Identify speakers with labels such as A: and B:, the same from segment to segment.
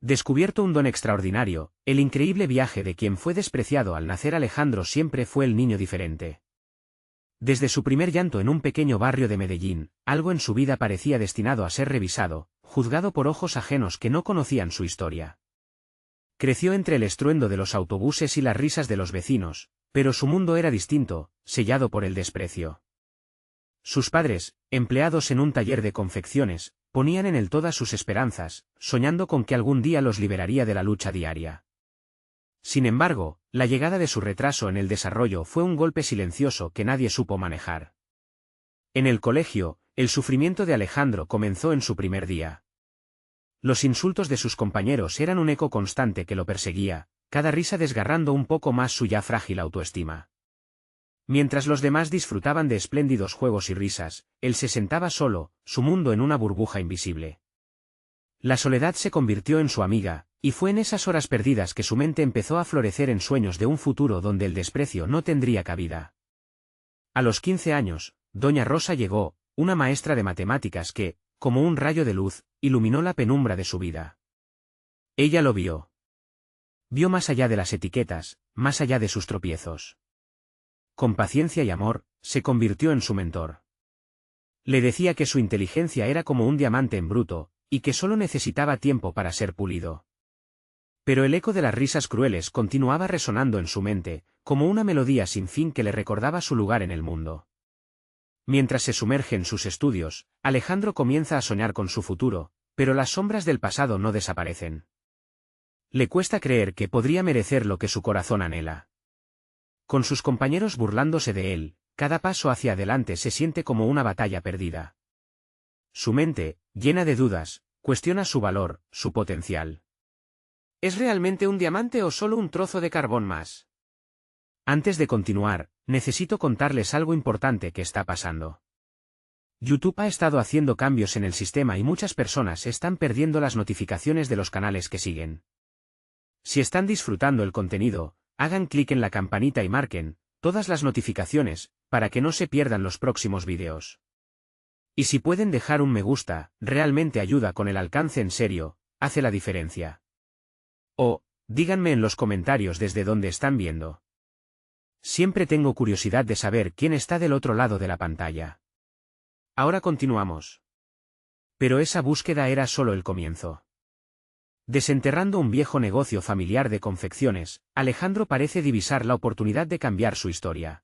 A: Descubierto un don extraordinario, el increíble viaje de quien fue despreciado al nacer. Alejandro siempre fue el niño diferente. Desde su primer llanto en un pequeño barrio de Medellín, algo en su vida parecía destinado a ser revisado, juzgado por ojos ajenos que no conocían su historia. Creció entre el estruendo de los autobuses y las risas de los vecinos, pero su mundo era distinto, sellado por el desprecio. Sus padres, empleados en un taller de confecciones, ponían en él todas sus esperanzas, soñando con que algún día los liberaría de la lucha diaria. Sin embargo, la llegada de su retraso en el desarrollo fue un golpe silencioso que nadie supo manejar. En el colegio, el sufrimiento de Alejandro comenzó en su primer día. Los insultos de sus compañeros eran un eco constante que lo perseguía, cada risa desgarrando un poco más su ya frágil autoestima. Mientras los demás disfrutaban de espléndidos juegos y risas, él se sentaba solo, su mundo en una burbuja invisible. La soledad se convirtió en su amiga, y fue en esas horas perdidas que su mente empezó a florecer en sueños de un futuro donde el desprecio no tendría cabida. A los 15 años, doña Rosa llegó, una maestra de matemáticas que, como un rayo de luz, iluminó la penumbra de su vida. Ella lo vio. Vio más allá de las etiquetas, más allá de sus tropiezos. Con paciencia y amor, se convirtió en su mentor. Le decía que su inteligencia era como un diamante en bruto, y que solo necesitaba tiempo para ser pulido. Pero el eco de las risas crueles continuaba resonando en su mente, como una melodía sin fin que le recordaba su lugar en el mundo. Mientras se sumerge en sus estudios, Alejandro comienza a soñar con su futuro, pero las sombras del pasado no desaparecen. Le cuesta creer que podría merecer lo que su corazón anhela. Con sus compañeros burlándose de él, cada paso hacia adelante se siente como una batalla perdida. Su mente, llena de dudas, cuestiona su valor, su potencial. ¿Es realmente un diamante o solo un trozo de carbón más? Antes de continuar, necesito contarles algo importante que está pasando. YouTube ha estado haciendo cambios en el sistema y muchas personas están perdiendo las notificaciones de los canales que siguen. Si están disfrutando el contenido, hagan clic en la campanita y marquen todas las notificaciones, para que no se pierdan los próximos vídeos. Y si pueden dejar un me gusta, realmente ayuda con el alcance en serio, hace la diferencia. O, díganme en los comentarios desde dónde están viendo. Siempre tengo curiosidad de saber quién está del otro lado de la pantalla. Ahora continuamos. Pero esa búsqueda era solo el comienzo. Desenterrando un viejo negocio familiar de confecciones, Alejandro parece divisar la oportunidad de cambiar su historia.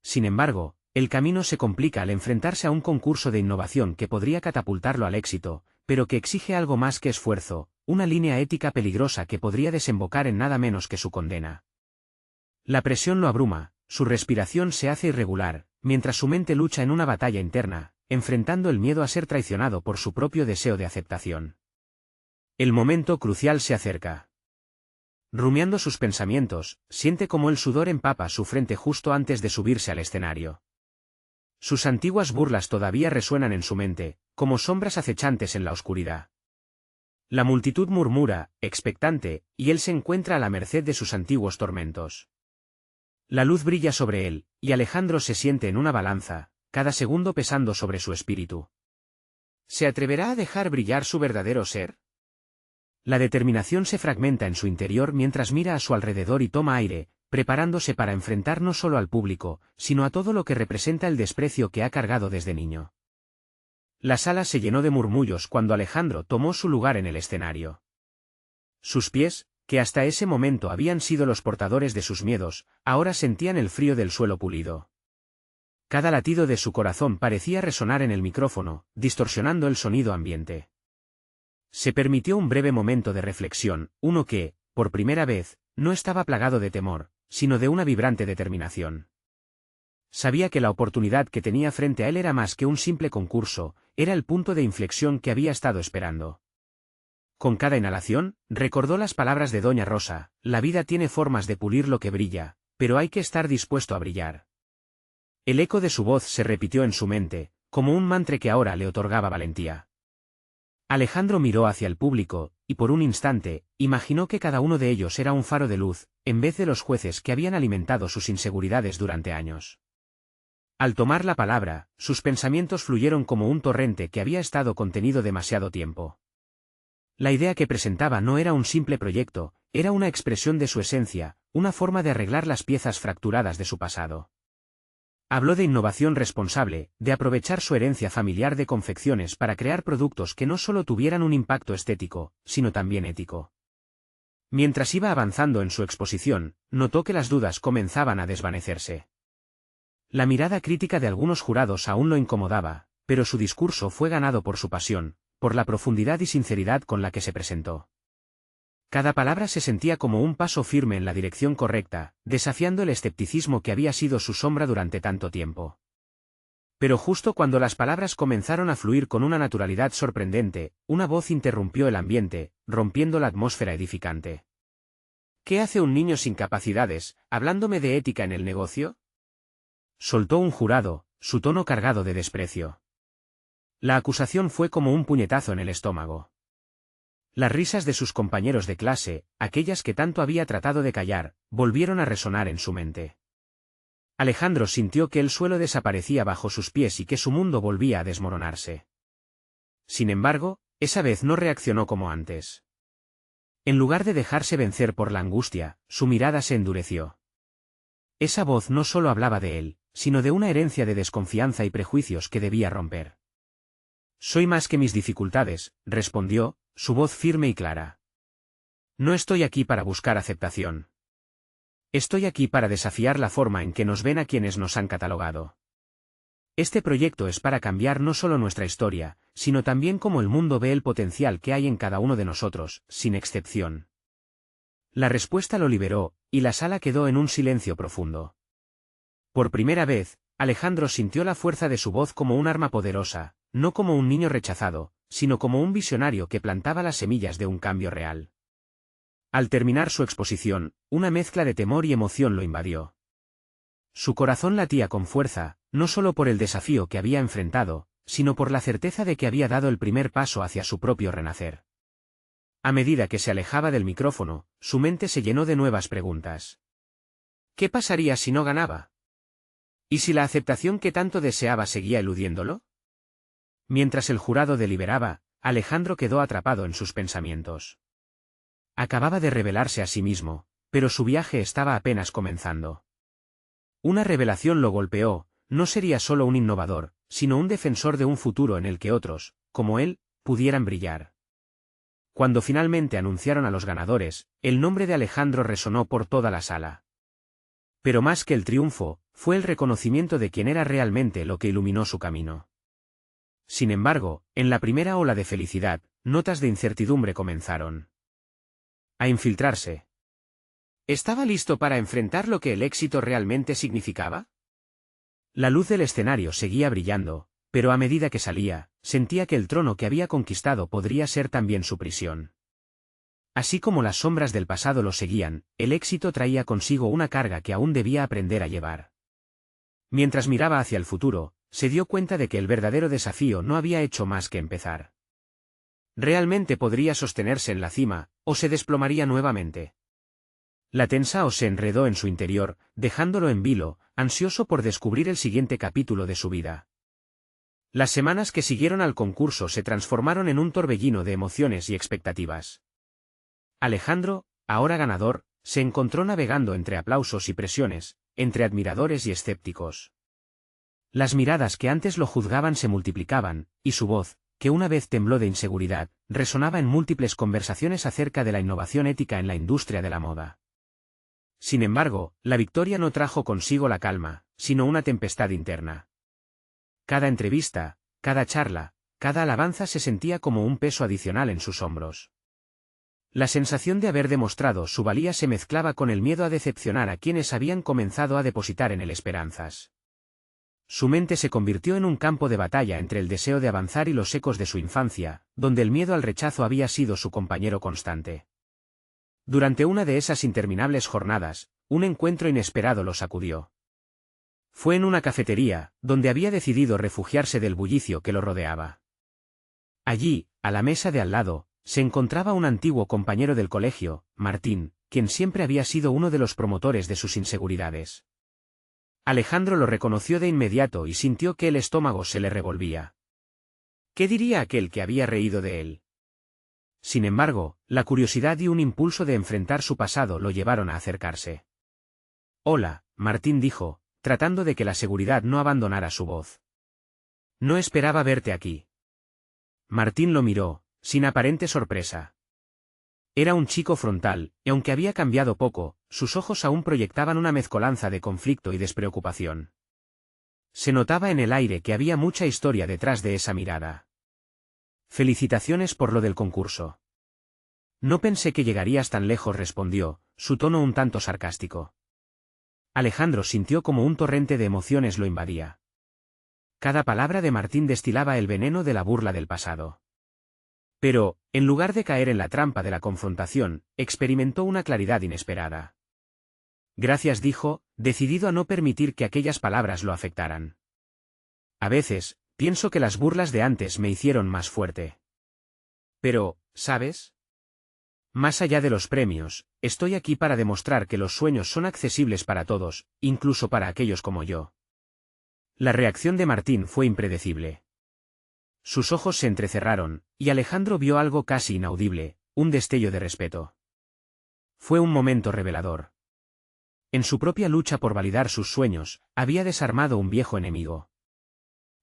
A: Sin embargo, el camino se complica al enfrentarse a un concurso de innovación que podría catapultarlo al éxito, pero que exige algo más que esfuerzo, una línea ética peligrosa que podría desembocar en nada menos que su condena. La presión lo abruma, su respiración se hace irregular, mientras su mente lucha en una batalla interna, enfrentando el miedo a ser traicionado por su propio deseo de aceptación. El momento crucial se acerca. Rumiando sus pensamientos, siente como el sudor empapa su frente justo antes de subirse al escenario. Sus antiguas burlas todavía resuenan en su mente, como sombras acechantes en la oscuridad. La multitud murmura, expectante, y él se encuentra a la merced de sus antiguos tormentos. La luz brilla sobre él, y Alejandro se siente en una balanza, cada segundo pesando sobre su espíritu. ¿Se atreverá a dejar brillar su verdadero ser? La determinación se fragmenta en su interior mientras mira a su alrededor y toma aire, preparándose para enfrentar no solo al público, sino a todo lo que representa el desprecio que ha cargado desde niño. La sala se llenó de murmullos cuando Alejandro tomó su lugar en el escenario. Sus pies, que hasta ese momento habían sido los portadores de sus miedos, ahora sentían el frío del suelo pulido. Cada latido de su corazón parecía resonar en el micrófono, distorsionando el sonido ambiente. Se permitió un breve momento de reflexión, uno que, por primera vez, no estaba plagado de temor, sino de una vibrante determinación. Sabía que la oportunidad que tenía frente a él era más que un simple concurso, era el punto de inflexión que había estado esperando. Con cada inhalación, recordó las palabras de doña Rosa: la vida tiene formas de pulir lo que brilla, pero hay que estar dispuesto a brillar. El eco de su voz se repitió en su mente, como un mantra que ahora le otorgaba valentía. Alejandro miró hacia el público, y por un instante, imaginó que cada uno de ellos era un faro de luz, en vez de los jueces que habían alimentado sus inseguridades durante años. Al tomar la palabra, sus pensamientos fluyeron como un torrente que había estado contenido demasiado tiempo. La idea que presentaba no era un simple proyecto, era una expresión de su esencia, una forma de arreglar las piezas fracturadas de su pasado. Habló de innovación responsable, de aprovechar su herencia familiar de confecciones para crear productos que no solo tuvieran un impacto estético, sino también ético. Mientras iba avanzando en su exposición, notó que las dudas comenzaban a desvanecerse. La mirada crítica de algunos jurados aún lo incomodaba, pero su discurso fue ganado por su pasión, por la profundidad y sinceridad con la que se presentó. Cada palabra se sentía como un paso firme en la dirección correcta, desafiando el escepticismo que había sido su sombra durante tanto tiempo. Pero justo cuando las palabras comenzaron a fluir con una naturalidad sorprendente, una voz interrumpió el ambiente, rompiendo la atmósfera edificante. ¿Qué hace un niño sin capacidades, hablándome de ética en el negocio? Soltó un jurado, su tono cargado de desprecio. La acusación fue como un puñetazo en el estómago. Las risas de sus compañeros de clase, aquellas que tanto había tratado de callar, volvieron a resonar en su mente. Alejandro sintió que el suelo desaparecía bajo sus pies y que su mundo volvía a desmoronarse. Sin embargo, esa vez no reaccionó como antes. En lugar de dejarse vencer por la angustia, su mirada se endureció. Esa voz no solo hablaba de él, sino de una herencia de desconfianza y prejuicios que debía romper. «Soy más que mis dificultades», respondió, su voz firme y clara. «No estoy aquí para buscar aceptación. Estoy aquí para desafiar la forma en que nos ven a quienes nos han catalogado. Este proyecto es para cambiar no solo nuestra historia, sino también cómo el mundo ve el potencial que hay en cada uno de nosotros, sin excepción». La respuesta lo liberó, y la sala quedó en un silencio profundo. Por primera vez, Alejandro sintió la fuerza de su voz como un arma poderosa, no como un niño rechazado, sino como un visionario que plantaba las semillas de un cambio real. Al terminar su exposición, una mezcla de temor y emoción lo invadió. Su corazón latía con fuerza, no solo por el desafío que había enfrentado, sino por la certeza de que había dado el primer paso hacia su propio renacer. A medida que se alejaba del micrófono, su mente se llenó de nuevas preguntas. ¿Qué pasaría si no ganaba? ¿Y si la aceptación que tanto deseaba seguía eludiéndolo? Mientras el jurado deliberaba, Alejandro quedó atrapado en sus pensamientos. Acababa de revelarse a sí mismo, pero su viaje estaba apenas comenzando. Una revelación lo golpeó, no sería solo un innovador, sino un defensor de un futuro en el que otros, como él, pudieran brillar. Cuando finalmente anunciaron a los ganadores, el nombre de Alejandro resonó por toda la sala. Pero más que el triunfo, fue el reconocimiento de quién era realmente lo que iluminó su camino. Sin embargo, en la primera ola de felicidad, notas de incertidumbre comenzaron a infiltrarse. ¿Estaba listo para enfrentar lo que el éxito realmente significaba? La luz del escenario seguía brillando, pero a medida que salía, sentía que el trono que había conquistado podría ser también su prisión. Así como las sombras del pasado lo seguían, el éxito traía consigo una carga que aún debía aprender a llevar. Mientras miraba hacia el futuro, se dio cuenta de que el verdadero desafío no había hecho más que empezar. ¿Realmente podría sostenerse en la cima, o se desplomaría nuevamente? La tensión se enredó en su interior, dejándolo en vilo, ansioso por descubrir el siguiente capítulo de su vida. Las semanas que siguieron al concurso se transformaron en un torbellino de emociones y expectativas. Alejandro, ahora ganador, se encontró navegando entre aplausos y presiones, entre admiradores y escépticos. Las miradas que antes lo juzgaban se multiplicaban, y su voz, que una vez tembló de inseguridad, resonaba en múltiples conversaciones acerca de la innovación ética en la industria de la moda. Sin embargo, la victoria no trajo consigo la calma, sino una tempestad interna. Cada entrevista, cada charla, cada alabanza se sentía como un peso adicional en sus hombros. La sensación de haber demostrado su valía se mezclaba con el miedo a decepcionar a quienes habían comenzado a depositar en él esperanzas. Su mente se convirtió en un campo de batalla entre el deseo de avanzar y los ecos de su infancia, donde el miedo al rechazo había sido su compañero constante. Durante una de esas interminables jornadas, un encuentro inesperado lo sacudió. Fue en una cafetería, donde había decidido refugiarse del bullicio que lo rodeaba. Allí, a la mesa de al lado, se encontraba un antiguo compañero del colegio, Martín, quien siempre había sido uno de los promotores de sus inseguridades. Alejandro lo reconoció de inmediato y sintió que el estómago se le revolvía. ¿Qué diría aquel que había reído de él? Sin embargo, la curiosidad y un impulso de enfrentar su pasado lo llevaron a acercarse. Hola, Martín dijo, tratando de que la seguridad no abandonara su voz. No esperaba verte aquí. Martín lo miró, sin aparente sorpresa. Era un chico frontal, y aunque había cambiado poco, sus ojos aún proyectaban una mezcolanza de conflicto y despreocupación. Se notaba en el aire que había mucha historia detrás de esa mirada. Felicitaciones por lo del concurso. No pensé que llegarías tan lejos, respondió, su tono un tanto sarcástico. Alejandro sintió como un torrente de emociones lo invadía. Cada palabra de Martín destilaba el veneno de la burla del pasado. Pero, en lugar de caer en la trampa de la confrontación, experimentó una claridad inesperada. Gracias, dijo, decidido a no permitir que aquellas palabras lo afectaran. A veces, pienso que las burlas de antes me hicieron más fuerte. Pero, ¿sabes? Más allá de los premios, estoy aquí para demostrar que los sueños son accesibles para todos, incluso para aquellos como yo. La reacción de Martín fue impredecible. Sus ojos se entrecerraron, y Alejandro vio algo casi inaudible, un destello de respeto. Fue un momento revelador. En su propia lucha por validar sus sueños, había desarmado un viejo enemigo.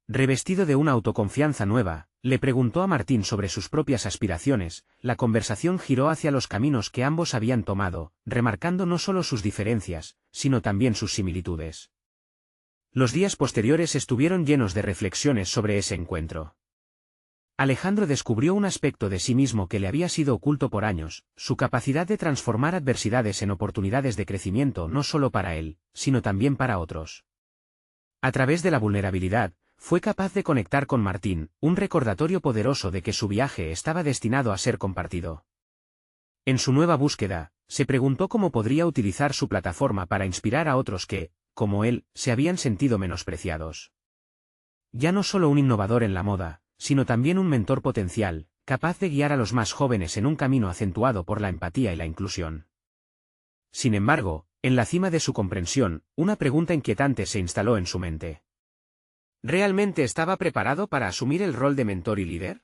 A: Revestido de una autoconfianza nueva, le preguntó a Martín sobre sus propias aspiraciones. La conversación giró hacia los caminos que ambos habían tomado, remarcando no solo sus diferencias, sino también sus similitudes. Los días posteriores estuvieron llenos de reflexiones sobre ese encuentro. Alejandro descubrió un aspecto de sí mismo que le había sido oculto por años, su capacidad de transformar adversidades en oportunidades de crecimiento no solo para él, sino también para otros. A través de la vulnerabilidad, fue capaz de conectar con Martín, un recordatorio poderoso de que su viaje estaba destinado a ser compartido. En su nueva búsqueda, se preguntó cómo podría utilizar su plataforma para inspirar a otros que, como él, se habían sentido menospreciados. Ya no solo un innovador en la moda, sino también un mentor potencial, capaz de guiar a los más jóvenes en un camino acentuado por la empatía y la inclusión. Sin embargo, en la cima de su comprensión, una pregunta inquietante se instaló en su mente. ¿Realmente estaba preparado para asumir el rol de mentor y líder?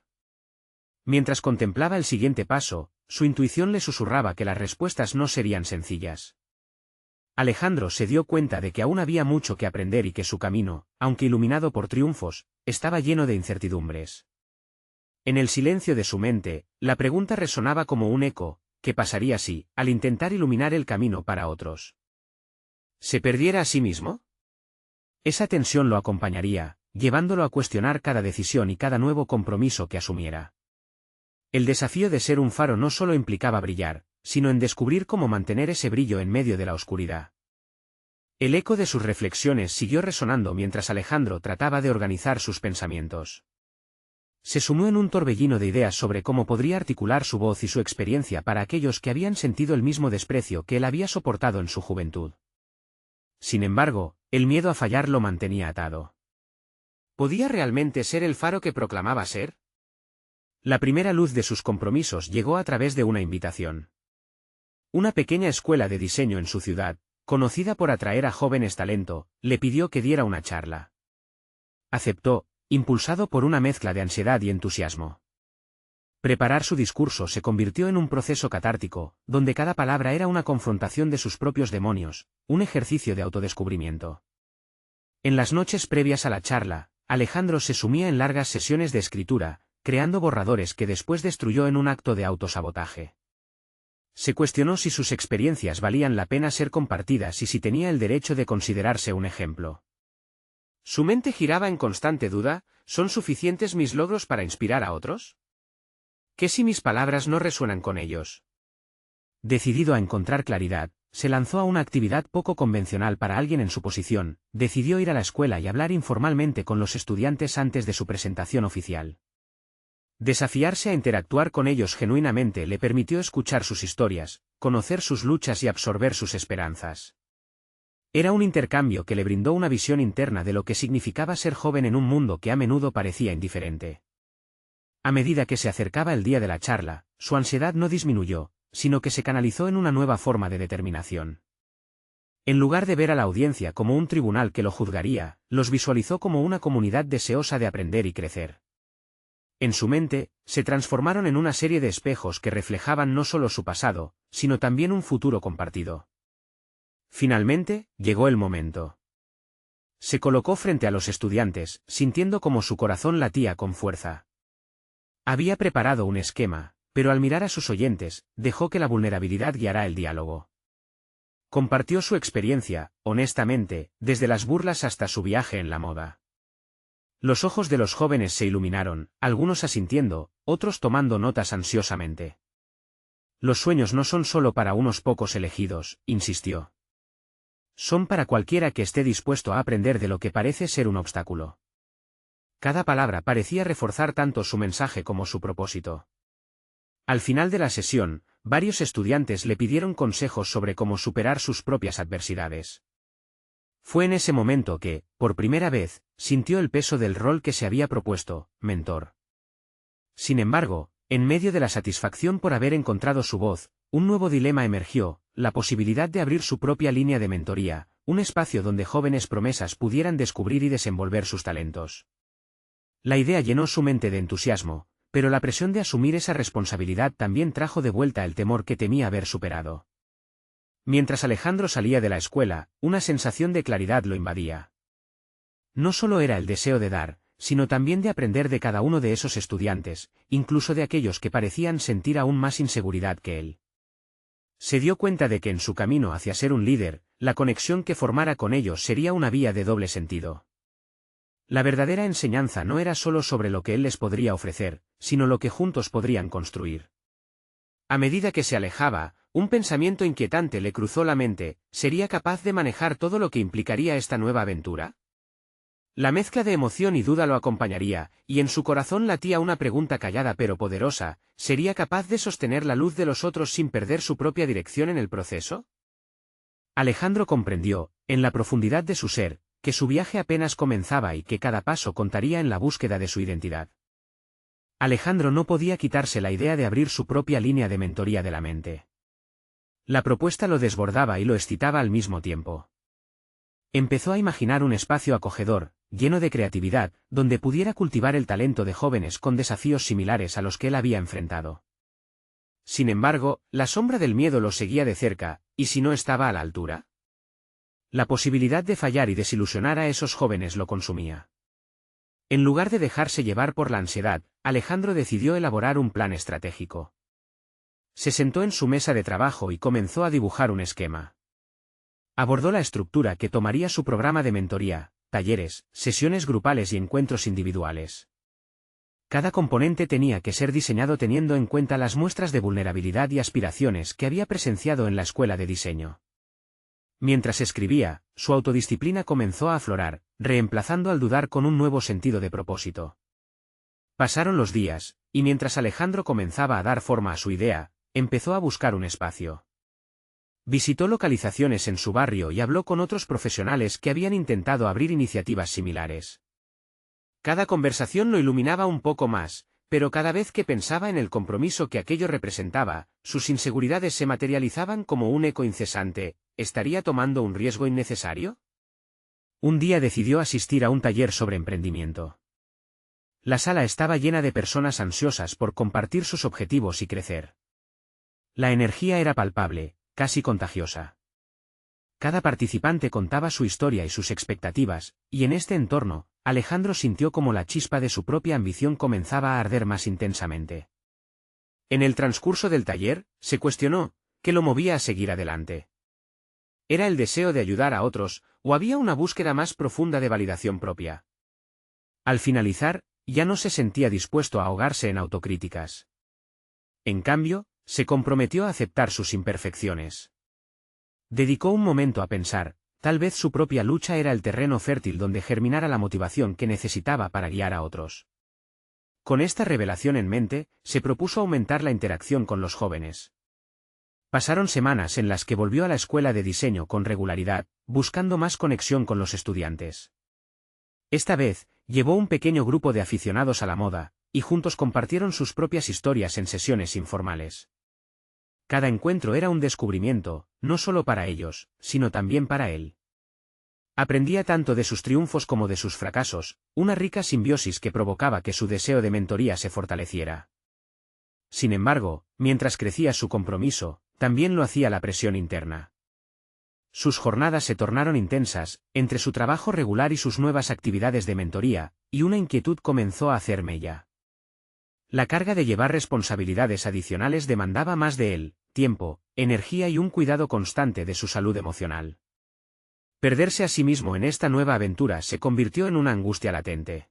A: Mientras contemplaba el siguiente paso, su intuición le susurraba que las respuestas no serían sencillas. Alejandro se dio cuenta de que aún había mucho que aprender y que su camino, aunque iluminado por triunfos, estaba lleno de incertidumbres. En el silencio de su mente, la pregunta resonaba como un eco: ¿qué pasaría si, al intentar iluminar el camino para otros, se perdiera a sí mismo? Esa tensión lo acompañaría, llevándolo a cuestionar cada decisión y cada nuevo compromiso que asumiera. El desafío de ser un faro no solo implicaba brillar, sino en descubrir cómo mantener ese brillo en medio de la oscuridad. El eco de sus reflexiones siguió resonando mientras Alejandro trataba de organizar sus pensamientos. Se sumió en un torbellino de ideas sobre cómo podría articular su voz y su experiencia para aquellos que habían sentido el mismo desprecio que él había soportado en su juventud. Sin embargo, el miedo a fallar lo mantenía atado. ¿Podía realmente ser el faro que proclamaba ser? La primera luz de sus compromisos llegó a través de una invitación. Una pequeña escuela de diseño en su ciudad, conocida por atraer a jóvenes talento, le pidió que diera una charla. Aceptó, impulsado por una mezcla de ansiedad y entusiasmo. Preparar su discurso se convirtió en un proceso catártico, donde cada palabra era una confrontación de sus propios demonios, un ejercicio de autodescubrimiento. En las noches previas a la charla, Alejandro se sumía en largas sesiones de escritura, creando borradores que después destruyó en un acto de autosabotaje. Se cuestionó si sus experiencias valían la pena ser compartidas y si tenía el derecho de considerarse un ejemplo. Su mente giraba en constante duda: ¿son suficientes mis logros para inspirar a otros? ¿Qué si mis palabras no resuenan con ellos? Decidido a encontrar claridad, se lanzó a una actividad poco convencional para alguien en su posición. Decidió ir a la escuela y hablar informalmente con los estudiantes antes de su presentación oficial. Desafiarse a interactuar con ellos genuinamente le permitió escuchar sus historias, conocer sus luchas y absorber sus esperanzas. Era un intercambio que le brindó una visión interna de lo que significaba ser joven en un mundo que a menudo parecía indiferente. A medida que se acercaba el día de la charla, su ansiedad no disminuyó, sino que se canalizó en una nueva forma de determinación. En lugar de ver a la audiencia como un tribunal que lo juzgaría, los visualizó como una comunidad deseosa de aprender y crecer. En su mente, se transformaron en una serie de espejos que reflejaban no solo su pasado, sino también un futuro compartido. Finalmente, llegó el momento. Se colocó frente a los estudiantes, sintiendo como su corazón latía con fuerza. Había preparado un esquema, pero al mirar a sus oyentes, dejó que la vulnerabilidad guiara el diálogo. Compartió su experiencia, honestamente, desde las burlas hasta su viaje en la moda. Los ojos de los jóvenes se iluminaron, algunos asintiendo, otros tomando notas ansiosamente. Los sueños no son solo para unos pocos elegidos, insistió. Son para cualquiera que esté dispuesto a aprender de lo que parece ser un obstáculo. Cada palabra parecía reforzar tanto su mensaje como su propósito. Al final de la sesión, varios estudiantes le pidieron consejos sobre cómo superar sus propias adversidades. Fue en ese momento que, por primera vez, sintió el peso del rol que se había propuesto, mentor. Sin embargo, en medio de la satisfacción por haber encontrado su voz, un nuevo dilema emergió, la posibilidad de abrir su propia línea de mentoría, un espacio donde jóvenes promesas pudieran descubrir y desenvolver sus talentos. La idea llenó su mente de entusiasmo, pero la presión de asumir esa responsabilidad también trajo de vuelta el temor que temía haber superado. Mientras Alejandro salía de la escuela, una sensación de claridad lo invadía. No solo era el deseo de dar, sino también de aprender de cada uno de esos estudiantes, incluso de aquellos que parecían sentir aún más inseguridad que él. Se dio cuenta de que en su camino hacia ser un líder, la conexión que formara con ellos sería una vía de doble sentido. La verdadera enseñanza no era solo sobre lo que él les podría ofrecer, sino lo que juntos podrían construir. A medida que se alejaba, un pensamiento inquietante le cruzó la mente: ¿sería capaz de manejar todo lo que implicaría esta nueva aventura? La mezcla de emoción y duda lo acompañaría, y en su corazón latía una pregunta callada pero poderosa: ¿sería capaz de sostener la luz de los otros sin perder su propia dirección en el proceso? Alejandro comprendió, en la profundidad de su ser, que su viaje apenas comenzaba y que cada paso contaría en la búsqueda de su identidad. Alejandro no podía quitarse la idea de abrir su propia línea de mentoría de la mente. La propuesta lo desbordaba y lo excitaba al mismo tiempo. Empezó a imaginar un espacio acogedor, lleno de creatividad, donde pudiera cultivar el talento de jóvenes con desafíos similares a los que él había enfrentado. Sin embargo, la sombra del miedo lo seguía de cerca, ¿y si no estaba a la altura? La posibilidad de fallar y desilusionar a esos jóvenes lo consumía. En lugar de dejarse llevar por la ansiedad, Alejandro decidió elaborar un plan estratégico. Se sentó en su mesa de trabajo y comenzó a dibujar un esquema. Abordó la estructura que tomaría su programa de mentoría: talleres, sesiones grupales y encuentros individuales. Cada componente tenía que ser diseñado teniendo en cuenta las muestras de vulnerabilidad y aspiraciones que había presenciado en la escuela de diseño. Mientras escribía, su autodisciplina comenzó a aflorar, reemplazando al dudar con un nuevo sentido de propósito. Pasaron los días, y mientras Alejandro comenzaba a dar forma a su idea, empezó a buscar un espacio. Visitó localizaciones en su barrio y habló con otros profesionales que habían intentado abrir iniciativas similares. Cada conversación lo iluminaba un poco más, pero cada vez que pensaba en el compromiso que aquello representaba, sus inseguridades se materializaban como un eco incesante: ¿estaría tomando un riesgo innecesario? Un día decidió asistir a un taller sobre emprendimiento. La sala estaba llena de personas ansiosas por compartir sus objetivos y crecer. La energía era palpable, casi contagiosa. Cada participante contaba su historia y sus expectativas, y en este entorno, Alejandro sintió como la chispa de su propia ambición comenzaba a arder más intensamente. En el transcurso del taller, se cuestionó: ¿qué lo movía a seguir adelante? ¿Era el deseo de ayudar a otros, o había una búsqueda más profunda de validación propia? Al finalizar, ya no se sentía dispuesto a ahogarse en autocríticas. En cambio, se comprometió a aceptar sus imperfecciones. Dedicó un momento a pensar: tal vez su propia lucha era el terreno fértil donde germinara la motivación que necesitaba para guiar a otros. Con esta revelación en mente, se propuso aumentar la interacción con los jóvenes. Pasaron semanas en las que volvió a la escuela de diseño con regularidad, buscando más conexión con los estudiantes. Esta vez, llevó un pequeño grupo de aficionados a la moda, y juntos compartieron sus propias historias en sesiones informales. Cada encuentro era un descubrimiento, no solo para ellos, sino también para él. Aprendía tanto de sus triunfos como de sus fracasos, una rica simbiosis que provocaba que su deseo de mentoría se fortaleciera. Sin embargo, mientras crecía su compromiso, también lo hacía la presión interna. Sus jornadas se tornaron intensas, entre su trabajo regular y sus nuevas actividades de mentoría, y una inquietud comenzó a hacer mella. La carga de llevar responsabilidades adicionales demandaba más de él, tiempo, energía y un cuidado constante de su salud emocional. Perderse a sí mismo en esta nueva aventura se convirtió en una angustia latente.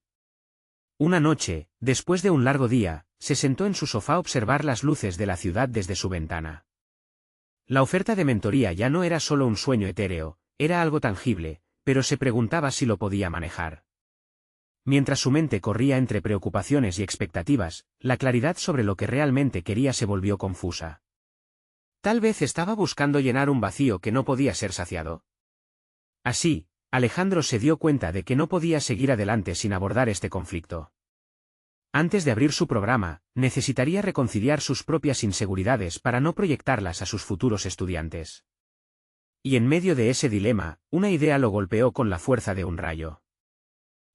A: Una noche, después de un largo día, se sentó en su sofá a observar las luces de la ciudad desde su ventana. La oferta de mentoría ya no era solo un sueño etéreo, era algo tangible, pero se preguntaba si lo podía manejar. Mientras su mente corría entre preocupaciones y expectativas, la claridad sobre lo que realmente quería se volvió confusa. Tal vez estaba buscando llenar un vacío que no podía ser saciado. Así, Alejandro se dio cuenta de que no podía seguir adelante sin abordar este conflicto. Antes de abrir su programa, necesitaría reconciliar sus propias inseguridades para no proyectarlas a sus futuros estudiantes. Y en medio de ese dilema, una idea lo golpeó con la fuerza de un rayo.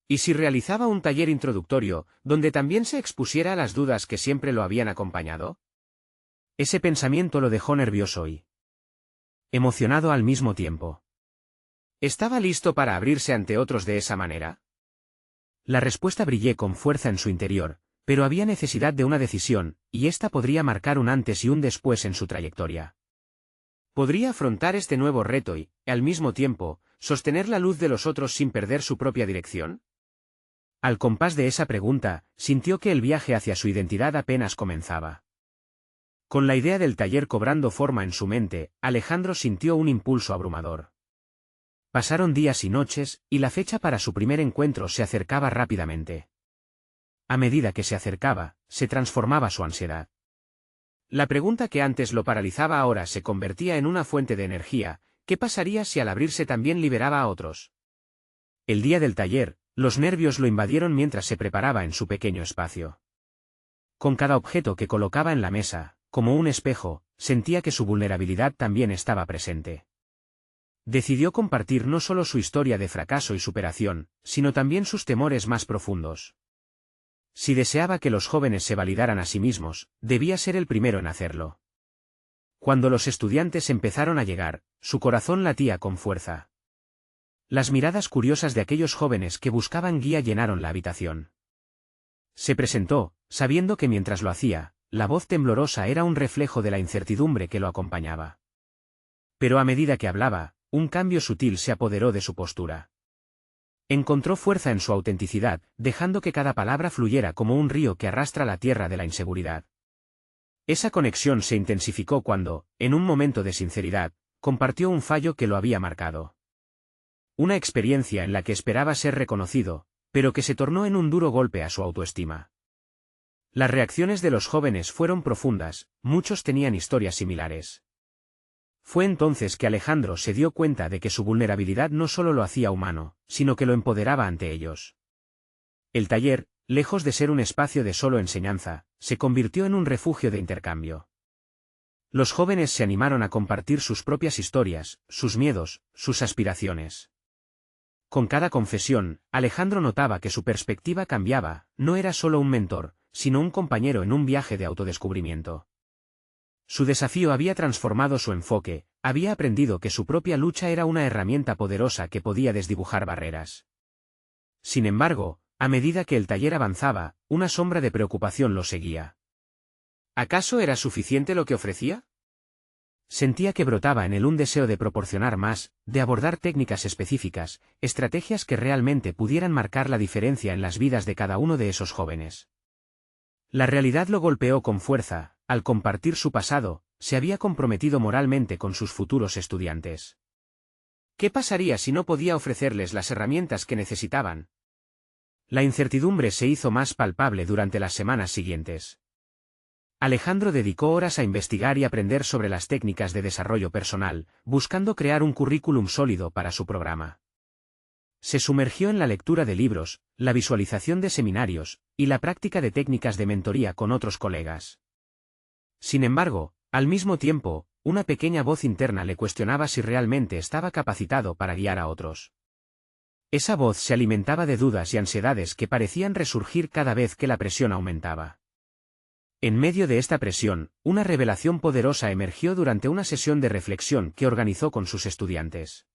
A: ¿Y si realizaba un taller introductorio, donde también se expusiera a las dudas que siempre lo habían acompañado? Ese pensamiento lo dejó nervioso y emocionado al mismo tiempo. ¿Estaba listo para abrirse ante otros de esa manera? La respuesta brilló con fuerza en su interior, pero había necesidad de una decisión, y esta podría marcar un antes y un después en su trayectoria. Podría afrontar este nuevo reto y, al mismo tiempo, sostener la luz de los otros sin perder su propia dirección. Al compás de esa pregunta, sintió que el viaje hacia su identidad apenas comenzaba. Con la idea del taller cobrando forma en su mente, Alejandro sintió un impulso abrumador. Pasaron días y noches, y la fecha para su primer encuentro se acercaba rápidamente. A medida que se acercaba, se transformaba su ansiedad. La pregunta que antes lo paralizaba ahora se convertía en una fuente de energía. ¿Qué pasaría si al abrirse también liberaba a otros? El día del taller, los nervios lo invadieron mientras se preparaba en su pequeño espacio. Con cada objeto que colocaba en la mesa, como un espejo, sentía que su vulnerabilidad también estaba presente. Decidió compartir no solo su historia de fracaso y superación, sino también sus temores más profundos. Si deseaba que los jóvenes se validaran a sí mismos, debía ser el primero en hacerlo. Cuando los estudiantes empezaron a llegar, su corazón latía con fuerza. Las miradas curiosas de aquellos jóvenes que buscaban guía llenaron la habitación. Se presentó, sabiendo que mientras lo hacía, la voz temblorosa era un reflejo de la incertidumbre que lo acompañaba. Pero a medida que hablaba, un cambio sutil se apoderó de su postura. Encontró fuerza en su autenticidad, dejando que cada palabra fluyera como un río que arrastra la tierra de la inseguridad. Esa conexión se intensificó cuando, en un momento de sinceridad, compartió un fallo que lo había marcado. Una experiencia en la que esperaba ser reconocido, pero que se tornó en un duro golpe a su autoestima. Las reacciones de los jóvenes fueron profundas, muchos tenían historias similares. Fue entonces que Alejandro se dio cuenta de que su vulnerabilidad no solo lo hacía humano, sino que lo empoderaba ante ellos. El taller, lejos de ser un espacio de solo enseñanza, se convirtió en un refugio de intercambio. Los jóvenes se animaron a compartir sus propias historias, sus miedos, sus aspiraciones. Con cada confesión, Alejandro notaba que su perspectiva cambiaba, no era solo un mentor, sino un compañero en un viaje de autodescubrimiento. Su desafío había transformado su enfoque, había aprendido que su propia lucha era una herramienta poderosa que podía desdibujar barreras. Sin embargo, a medida que el taller avanzaba, una sombra de preocupación lo seguía. ¿Acaso era suficiente lo que ofrecía? Sentía que brotaba en él un deseo de proporcionar más, de abordar técnicas específicas, estrategias que realmente pudieran marcar la diferencia en las vidas de cada uno de esos jóvenes. La realidad lo golpeó con fuerza. Al compartir su pasado, se había comprometido moralmente con sus futuros estudiantes. ¿Qué pasaría si no podía ofrecerles las herramientas que necesitaban? La incertidumbre se hizo más palpable durante las semanas siguientes. Alejandro dedicó horas a investigar y aprender sobre las técnicas de desarrollo personal, buscando crear un currículum sólido para su programa. Se sumergió en la lectura de libros, la visualización de seminarios, y la práctica de técnicas de mentoría con otros colegas. Sin embargo, al mismo tiempo, una pequeña voz interna le cuestionaba si realmente estaba capacitado para guiar a otros. Esa voz se alimentaba de dudas y ansiedades que parecían resurgir cada vez que la presión aumentaba. En medio de esta presión, una revelación poderosa emergió durante una sesión de reflexión que organizó con sus estudiantes.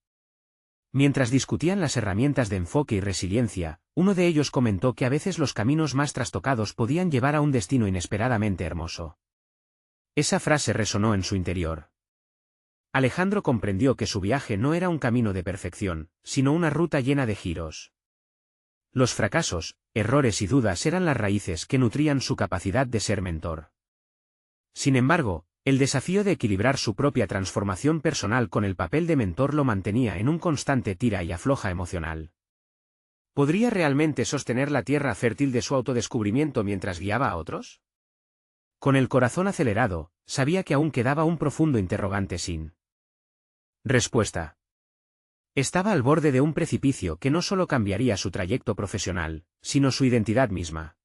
A: Mientras discutían las herramientas de enfoque y resiliencia, uno de ellos comentó que a veces los caminos más trastocados podían llevar a un destino inesperadamente hermoso. Esa frase resonó en su interior. Alejandro comprendió que su viaje no era un camino de perfección, sino una ruta llena de giros. Los fracasos, errores y dudas eran las raíces que nutrían su capacidad de ser mentor. Sin embargo, el desafío de equilibrar su propia transformación personal con el papel de mentor lo mantenía en un constante tira y afloja emocional. ¿Podría realmente sostener la tierra fértil de su autodescubrimiento mientras guiaba a otros? Con el corazón acelerado, sabía que aún quedaba un profundo interrogante sin respuesta. Estaba al borde de un precipicio que no solo cambiaría su trayecto profesional, sino su identidad misma.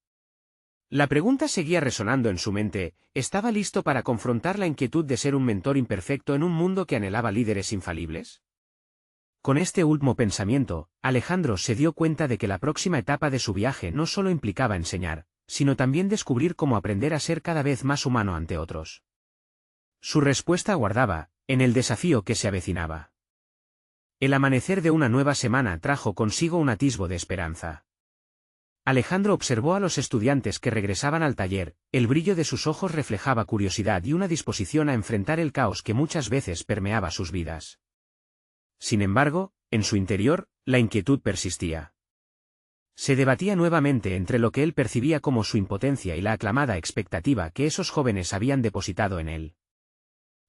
A: La pregunta seguía resonando en su mente: ¿estaba listo para confrontar la inquietud de ser un mentor imperfecto en un mundo que anhelaba líderes infalibles? Con este último pensamiento, Alejandro se dio cuenta de que la próxima etapa de su viaje no solo implicaba enseñar, sino también descubrir cómo aprender a ser cada vez más humano ante otros. Su respuesta aguardaba, en el desafío que se avecinaba. El amanecer de una nueva semana trajo consigo un atisbo de esperanza. Alejandro observó a los estudiantes que regresaban al taller, el brillo de sus ojos reflejaba curiosidad y una disposición a enfrentar el caos que muchas veces permeaba sus vidas. Sin embargo, en su interior, la inquietud persistía. Se debatía nuevamente entre lo que él percibía como su impotencia y la aclamada expectativa que esos jóvenes habían depositado en él.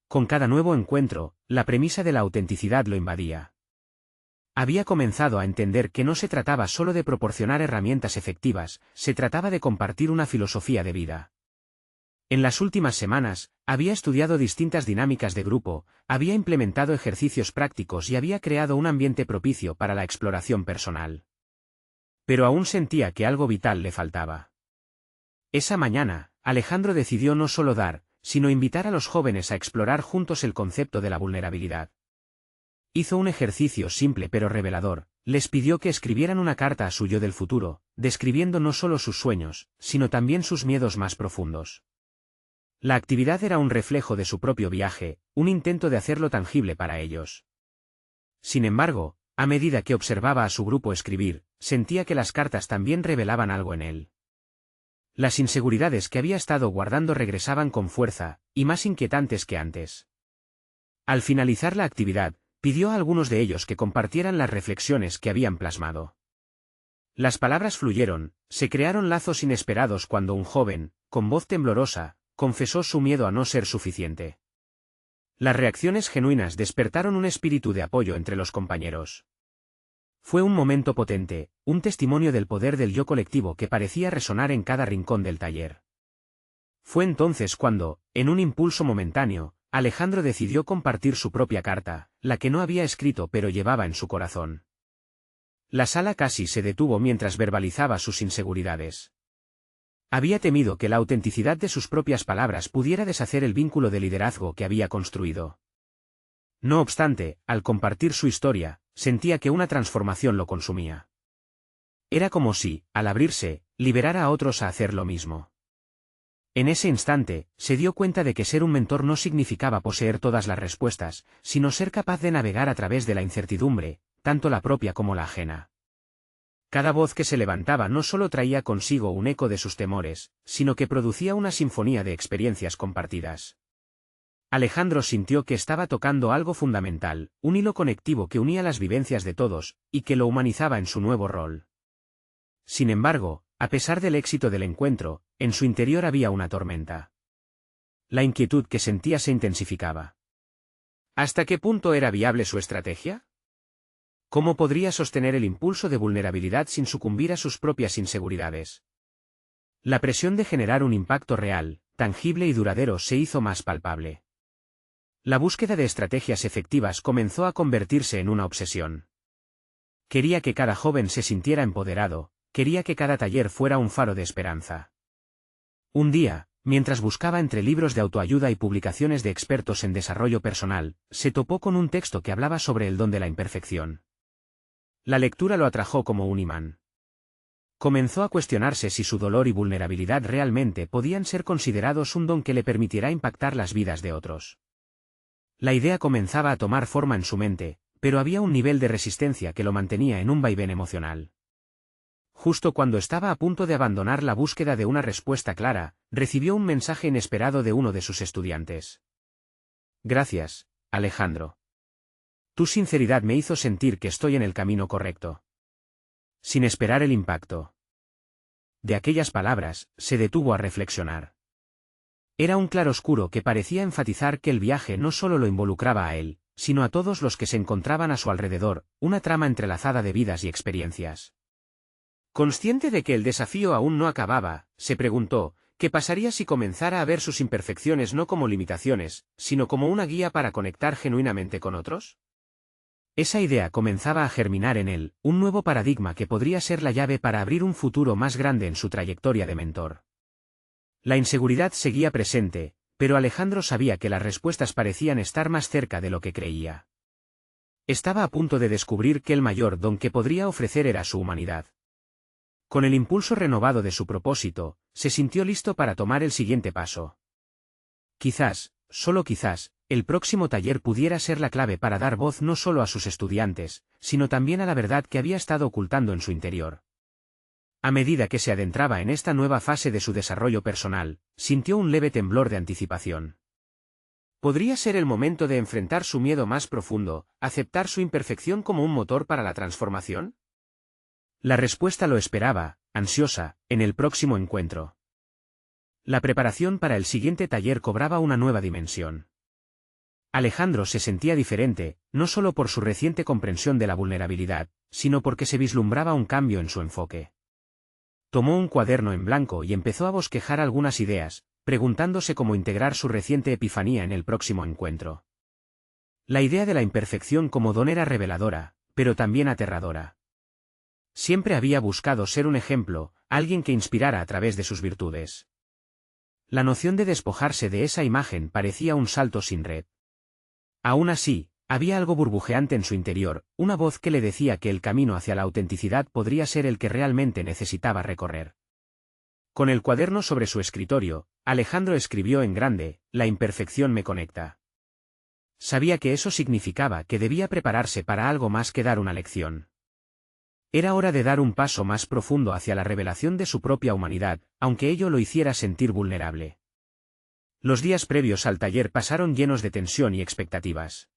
A: Con cada nuevo encuentro, la premisa de la autenticidad lo invadía. Había comenzado a entender que no se trataba solo de proporcionar herramientas efectivas, se trataba de compartir una filosofía de vida. En las últimas semanas, había estudiado distintas dinámicas de grupo, había implementado ejercicios prácticos y había creado un ambiente propicio para la exploración personal. Pero aún sentía que algo vital le faltaba. Esa mañana, Alejandro decidió no solo dar, sino invitar a los jóvenes a explorar juntos el concepto de la vulnerabilidad. Hizo un ejercicio simple pero revelador, les pidió que escribieran una carta a su yo del futuro, describiendo no solo sus sueños, sino también sus miedos más profundos. La actividad era un reflejo de su propio viaje, un intento de hacerlo tangible para ellos. Sin embargo, a medida que observaba a su grupo escribir, sentía que las cartas también revelaban algo en él. Las inseguridades que había estado guardando regresaban con fuerza, y más inquietantes que antes. Al finalizar la actividad, pidió a algunos de ellos que compartieran las reflexiones que habían plasmado. Las palabras fluyeron, se crearon lazos inesperados cuando un joven, con voz temblorosa, confesó su miedo a no ser suficiente. Las reacciones genuinas despertaron un espíritu de apoyo entre los compañeros. Fue un momento potente, un testimonio del poder del yo colectivo que parecía resonar en cada rincón del taller. Fue entonces cuando, en un impulso momentáneo, Alejandro decidió compartir su propia carta, la que no había escrito pero llevaba en su corazón. La sala casi se detuvo mientras verbalizaba sus inseguridades. Había temido que la autenticidad de sus propias palabras pudiera deshacer el vínculo de liderazgo que había construido. No obstante, al compartir su historia, sentía que una transformación lo consumía. Era como si, al abrirse, liberara a otros a hacer lo mismo. En ese instante, se dio cuenta de que ser un mentor no significaba poseer todas las respuestas, sino ser capaz de navegar a través de la incertidumbre, tanto la propia como la ajena. Cada voz que se levantaba no solo traía consigo un eco de sus temores, sino que producía una sinfonía de experiencias compartidas. Alejandro sintió que estaba tocando algo fundamental, un hilo conectivo que unía las vivencias de todos, y que lo humanizaba en su nuevo rol. Sin embargo, a pesar del éxito del encuentro, en su interior había una tormenta. La inquietud que sentía se intensificaba. ¿Hasta qué punto era viable su estrategia? ¿Cómo podría sostener el impulso de vulnerabilidad sin sucumbir a sus propias inseguridades? La presión de generar un impacto real, tangible y duradero se hizo más palpable. La búsqueda de estrategias efectivas comenzó a convertirse en una obsesión. Quería que cada joven se sintiera empoderado, quería que cada taller fuera un faro de esperanza. Un día, mientras buscaba entre libros de autoayuda y publicaciones de expertos en desarrollo personal, se topó con un texto que hablaba sobre el don de la imperfección. La lectura lo atrajo como un imán. Comenzó a cuestionarse si su dolor y vulnerabilidad realmente podían ser considerados un don que le permitiera impactar las vidas de otros. La idea comenzaba a tomar forma en su mente, pero había un nivel de resistencia que lo mantenía en un vaivén emocional. Justo cuando estaba a punto de abandonar la búsqueda de una respuesta clara, recibió un mensaje inesperado de uno de sus estudiantes. Gracias, Alejandro. Tu sinceridad me hizo sentir que estoy en el camino correcto. Sin esperar el impacto de aquellas palabras, se detuvo a reflexionar. Era un claroscuro que parecía enfatizar que el viaje no solo lo involucraba a él, sino a todos los que se encontraban a su alrededor, una trama entrelazada de vidas y experiencias. Consciente de que el desafío aún no acababa, se preguntó, ¿qué pasaría si comenzara a ver sus imperfecciones no como limitaciones, sino como una guía para conectar genuinamente con otros? Esa idea comenzaba a germinar en él, un nuevo paradigma que podría ser la llave para abrir un futuro más grande en su trayectoria de mentor. La inseguridad seguía presente, pero Alejandro sabía que las respuestas parecían estar más cerca de lo que creía. Estaba a punto de descubrir que el mayor don que podría ofrecer era su humanidad. Con el impulso renovado de su propósito, se sintió listo para tomar el siguiente paso. Quizás, solo quizás, el próximo taller pudiera ser la clave para dar voz no solo a sus estudiantes, sino también a la verdad que había estado ocultando en su interior. A medida que se adentraba en esta nueva fase de su desarrollo personal, sintió un leve temblor de anticipación. ¿Podría ser el momento de enfrentar su miedo más profundo, aceptar su imperfección como un motor para la transformación? La respuesta lo esperaba, ansiosa, en el próximo encuentro. La preparación para el siguiente taller cobraba una nueva dimensión. Alejandro se sentía diferente, no solo por su reciente comprensión de la vulnerabilidad, sino porque se vislumbraba un cambio en su enfoque. Tomó un cuaderno en blanco y empezó a bosquejar algunas ideas, preguntándose cómo integrar su reciente epifanía en el próximo encuentro. La idea de la imperfección como don era reveladora, pero también aterradora. Siempre había buscado ser un ejemplo, alguien que inspirara a través de sus virtudes. La noción de despojarse de esa imagen parecía un salto sin red. Aún así, había algo burbujeante en su interior, una voz que le decía que el camino hacia la autenticidad podría ser el que realmente necesitaba recorrer. Con el cuaderno sobre su escritorio, Alejandro escribió en grande, «La imperfección me conecta». Sabía que eso significaba que debía prepararse para algo más que dar una lección. Era hora de dar un paso más profundo hacia la revelación de su propia humanidad, aunque ello lo hiciera sentir vulnerable. Los días previos al taller pasaron llenos de tensión y expectativas.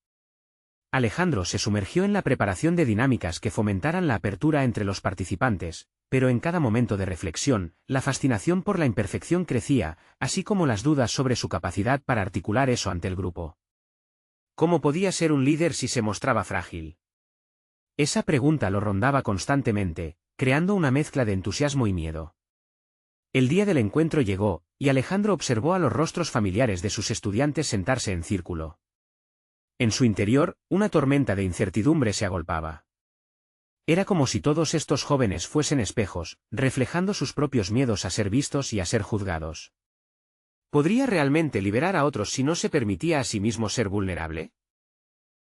A: Alejandro se sumergió en la preparación de dinámicas que fomentaran la apertura entre los participantes, pero en cada momento de reflexión, la fascinación por la imperfección crecía, así como las dudas sobre su capacidad para articular eso ante el grupo. ¿Cómo podía ser un líder si se mostraba frágil? Esa pregunta lo rondaba constantemente, creando una mezcla de entusiasmo y miedo. El día del encuentro llegó, y Alejandro observó a los rostros familiares de sus estudiantes sentarse en círculo. En su interior, una tormenta de incertidumbre se agolpaba. Era como si todos estos jóvenes fuesen espejos, reflejando sus propios miedos a ser vistos y a ser juzgados. ¿Podría realmente liberar a otros si no se permitía a sí mismo ser vulnerable?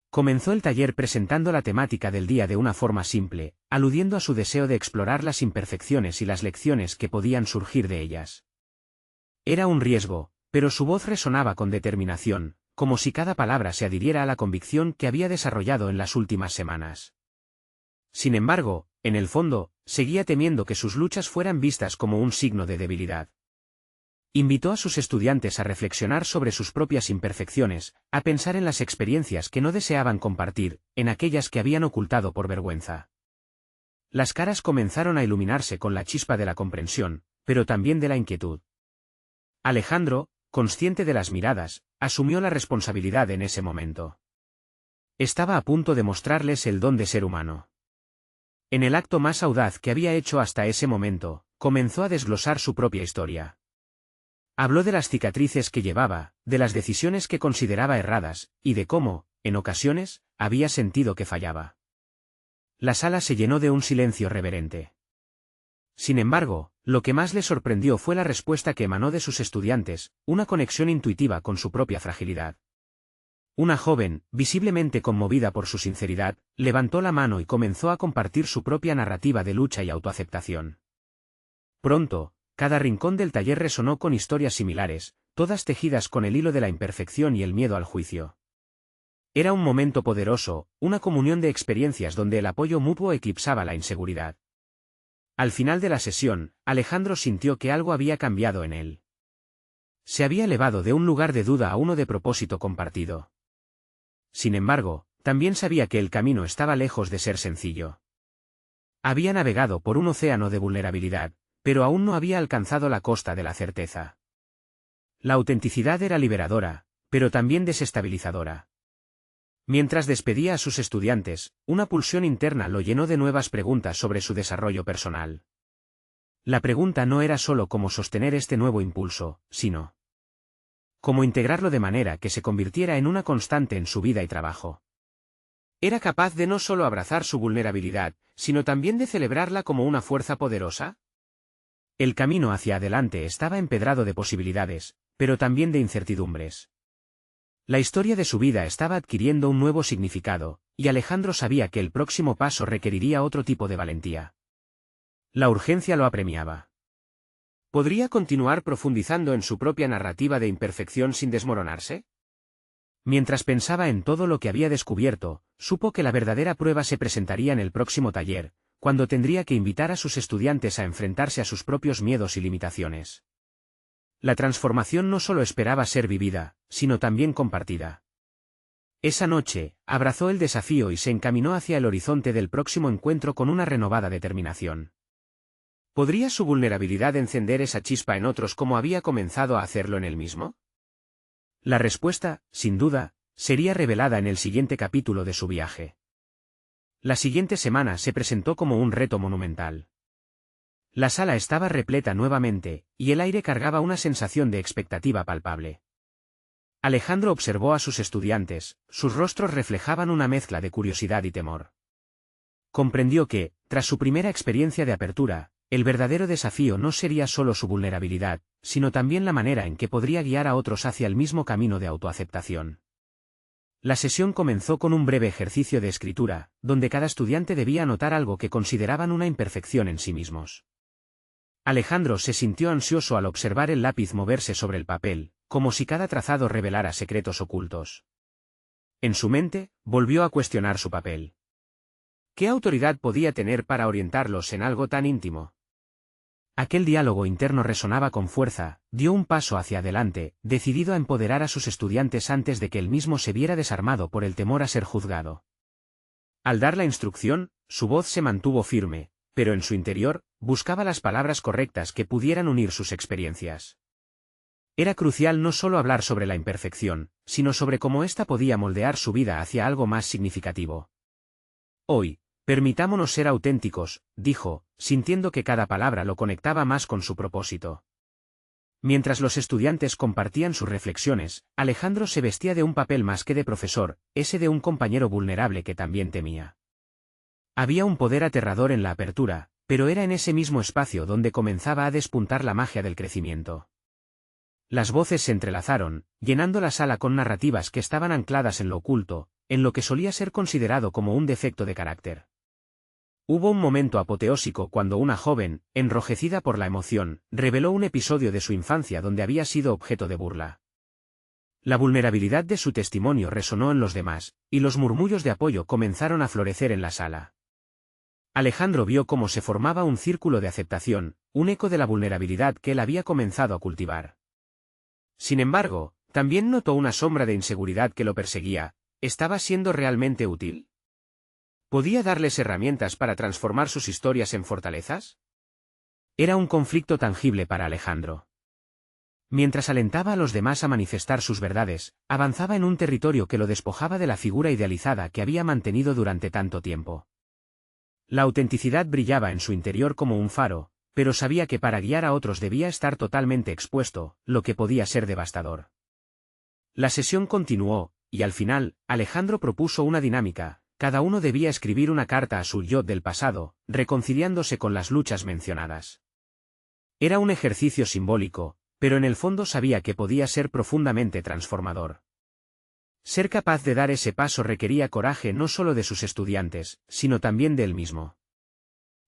A: Comenzó el taller presentando la temática del día de una forma simple, aludiendo a su deseo de explorar las imperfecciones y las lecciones que podían surgir de ellas. Era un riesgo, pero su voz resonaba con determinación, como si cada palabra se adhiriera a la convicción que había desarrollado en las últimas semanas. Sin embargo, en el fondo, seguía temiendo que sus luchas fueran vistas como un signo de debilidad. Invitó a sus estudiantes a reflexionar sobre sus propias imperfecciones, a pensar en las experiencias que no deseaban compartir, en aquellas que habían ocultado por vergüenza. Las caras comenzaron a iluminarse con la chispa de la comprensión, pero también de la inquietud. Alejandro, consciente de las miradas, asumió la responsabilidad en ese momento. Estaba a punto de mostrarles el don de ser humano. En el acto más audaz que había hecho hasta ese momento, comenzó a desglosar su propia historia. Habló de las cicatrices que llevaba, de las decisiones que consideraba erradas, y de cómo, en ocasiones, había sentido que fallaba. La sala se llenó de un silencio reverente. Sin embargo, lo que más le sorprendió fue la respuesta que emanó de sus estudiantes, una conexión intuitiva con su propia fragilidad. Una joven, visiblemente conmovida por su sinceridad, levantó la mano y comenzó a compartir su propia narrativa de lucha y autoaceptación. Pronto, cada rincón del taller resonó con historias similares, todas tejidas con el hilo de la imperfección y el miedo al juicio. Era un momento poderoso, una comunión de experiencias donde el apoyo mutuo eclipsaba la inseguridad. Al final de la sesión, Alejandro sintió que algo había cambiado en él. Se había elevado de un lugar de duda a uno de propósito compartido. Sin embargo, también sabía que el camino estaba lejos de ser sencillo. Había navegado por un océano de vulnerabilidad, pero aún no había alcanzado la costa de la certeza. La autenticidad era liberadora, pero también desestabilizadora. Mientras despedía a sus estudiantes, una pulsión interna lo llenó de nuevas preguntas sobre su desarrollo personal. La pregunta no era solo cómo sostener este nuevo impulso, sino cómo integrarlo de manera que se convirtiera en una constante en su vida y trabajo. ¿Era capaz de no solo abrazar su vulnerabilidad, sino también de celebrarla como una fuerza poderosa? El camino hacia adelante estaba empedrado de posibilidades, pero también de incertidumbres. La historia de su vida estaba adquiriendo un nuevo significado, y Alejandro sabía que el próximo paso requeriría otro tipo de valentía. La urgencia lo apremiaba. ¿Podría continuar profundizando en su propia narrativa de imperfección sin desmoronarse? Mientras pensaba en todo lo que había descubierto, supo que la verdadera prueba se presentaría en el próximo taller, cuando tendría que invitar a sus estudiantes a enfrentarse a sus propios miedos y limitaciones. La transformación no solo esperaba ser vivida, sino también compartida. Esa noche, abrazó el desafío y se encaminó hacia el horizonte del próximo encuentro con una renovada determinación. ¿Podría su vulnerabilidad encender esa chispa en otros como había comenzado a hacerlo en él mismo? La respuesta, sin duda, sería revelada en el siguiente capítulo de su viaje. La siguiente semana se presentó como un reto monumental. La sala estaba repleta nuevamente, y el aire cargaba una sensación de expectativa palpable. Alejandro observó a sus estudiantes, sus rostros reflejaban una mezcla de curiosidad y temor. Comprendió que, tras su primera experiencia de apertura, el verdadero desafío no sería solo su vulnerabilidad, sino también la manera en que podría guiar a otros hacia el mismo camino de autoaceptación. La sesión comenzó con un breve ejercicio de escritura, donde cada estudiante debía anotar algo que consideraban una imperfección en sí mismos. Alejandro se sintió ansioso al observar el lápiz moverse sobre el papel, como si cada trazado revelara secretos ocultos. En su mente, volvió a cuestionar su papel. ¿Qué autoridad podía tener para orientarlos en algo tan íntimo? Aquel diálogo interno resonaba con fuerza, dio un paso hacia adelante, decidido a empoderar a sus estudiantes antes de que él mismo se viera desarmado por el temor a ser juzgado. Al dar la instrucción, su voz se mantuvo firme, pero en su interior, buscaba las palabras correctas que pudieran unir sus experiencias. Era crucial no solo hablar sobre la imperfección, sino sobre cómo ésta podía moldear su vida hacia algo más significativo. Hoy, permitámonos ser auténticos, dijo, sintiendo que cada palabra lo conectaba más con su propósito. Mientras los estudiantes compartían sus reflexiones, Alejandro se vestía de un papel más que de profesor, ese de un compañero vulnerable que también temía. Había un poder aterrador en la apertura, pero era en ese mismo espacio donde comenzaba a despuntar la magia del crecimiento. Las voces se entrelazaron, llenando la sala con narrativas que estaban ancladas en lo oculto, en lo que solía ser considerado como un defecto de carácter. Hubo un momento apoteósico cuando una joven, enrojecida por la emoción, reveló un episodio de su infancia donde había sido objeto de burla. La vulnerabilidad de su testimonio resonó en los demás, y los murmullos de apoyo comenzaron a florecer en la sala. Alejandro vio cómo se formaba un círculo de aceptación, un eco de la vulnerabilidad que él había comenzado a cultivar. Sin embargo, también notó una sombra de inseguridad que lo perseguía. ¿Estaba siendo realmente útil? ¿Podía darles herramientas para transformar sus historias en fortalezas? Era un conflicto tangible para Alejandro. Mientras alentaba a los demás a manifestar sus verdades, avanzaba en un territorio que lo despojaba de la figura idealizada que había mantenido durante tanto tiempo. La autenticidad brillaba en su interior como un faro, pero sabía que para guiar a otros debía estar totalmente expuesto, lo que podía ser devastador. La sesión continuó, y al final, Alejandro propuso una dinámica. Cada uno debía escribir una carta a su yo del pasado, reconciliándose con las luchas mencionadas. Era un ejercicio simbólico, pero en el fondo sabía que podía ser profundamente transformador. Ser capaz de dar ese paso requería coraje no solo de sus estudiantes, sino también de él mismo.